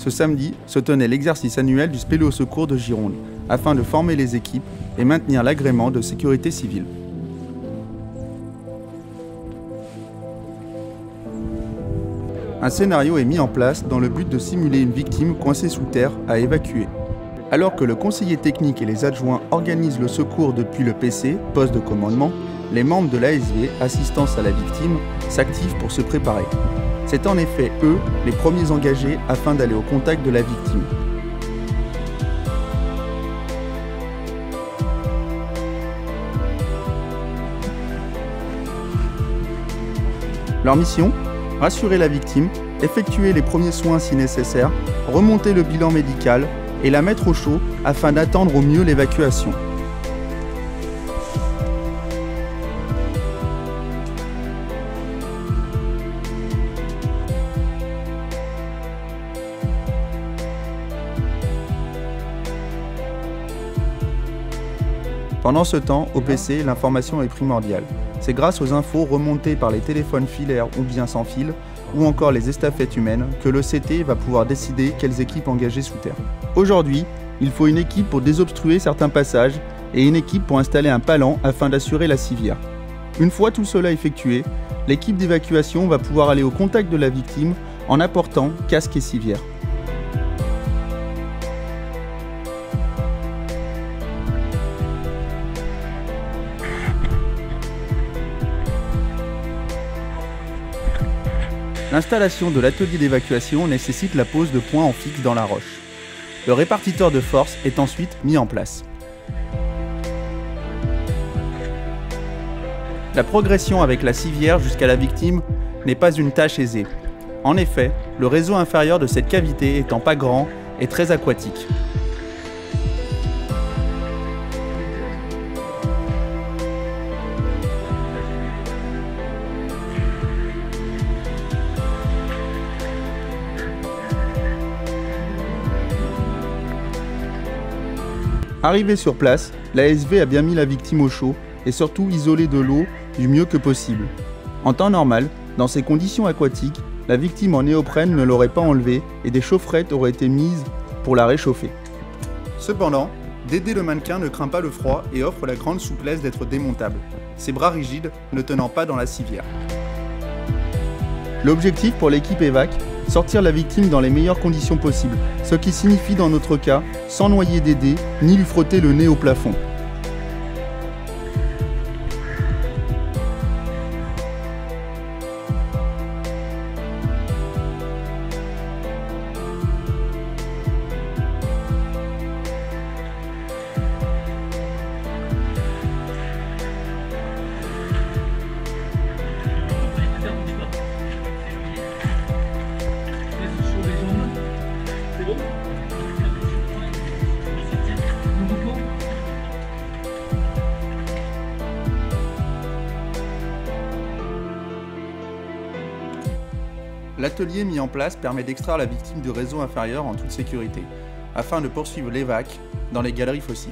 ce samedi se tenait l'exercice annuel du Spéléo-Secours de Gironde, afin de former les équipes et maintenir l'agrément de sécurité civile. Un scénario est mis en place dans le but de simuler une victime coincée sous terre à évacuer. Alors que le conseiller technique et les adjoints organisent le secours depuis le PC, poste de commandement, les membres de l'ASV, assistance à la victime, s'activent pour se préparer. C'est en effet eux les premiers engagés afin d'aller au contact de la victime. Leur mission ? Rassurer la victime, effectuer les premiers soins si nécessaire, remonter le bilan médical et la mettre au chaud afin d'attendre au mieux l'évacuation. Pendant ce temps, au PC, l'information est primordiale. C'est grâce aux infos remontées par les téléphones filaires ou bien sans fil, ou encore les estafettes humaines, que le CT va pouvoir décider quelles équipes engager sous terre. Aujourd'hui, il faut une équipe pour désobstruer certains passages et une équipe pour installer un palan afin d'assurer la civière. Une fois tout cela effectué, l'équipe d'évacuation va pouvoir aller au contact de la victime en apportant casque et civière. L'installation de l'atelier d'évacuation nécessite la pose de points en fixe dans la roche. Le répartiteur de force est ensuite mis en place. La progression avec la civière jusqu'à la victime n'est pas une tâche aisée. En effet, le réseau inférieur de cette cavité étant pas grand est très aquatique. Arrivé sur place, l'ASV a bien mis la victime au chaud et surtout isolé de l'eau du mieux que possible. En temps normal, dans ces conditions aquatiques, la victime en néoprène ne l'aurait pas enlevée et des chaufferettes auraient été mises pour la réchauffer. Cependant, Dédé le mannequin ne craint pas le froid et offre la grande souplesse d'être démontable, ses bras rigides ne tenant pas dans la civière. L'objectif pour l'équipe évac, sortir la victime dans les meilleures conditions possibles, ce qui signifie dans notre cas, sans noyer Dédé, ni lui frotter le nez au plafond. L'atelier mis en place permet d'extraire la victime du réseau inférieur en toute sécurité, afin de poursuivre l'évac dans les galeries fossiles.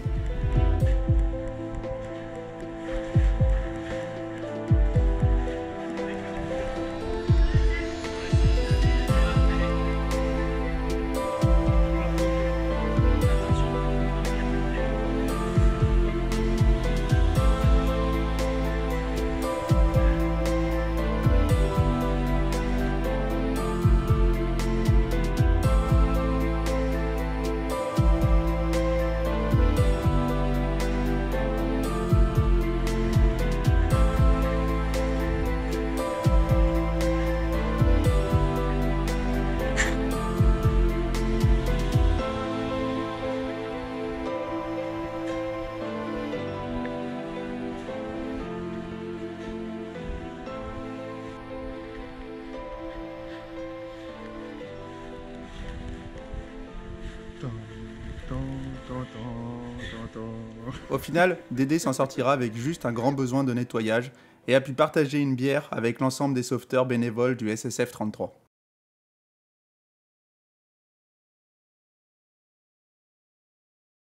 Au final, Dédé s'en sortira avec juste un grand besoin de nettoyage et a pu partager une bière avec l'ensemble des sauveteurs bénévoles du SSF 33.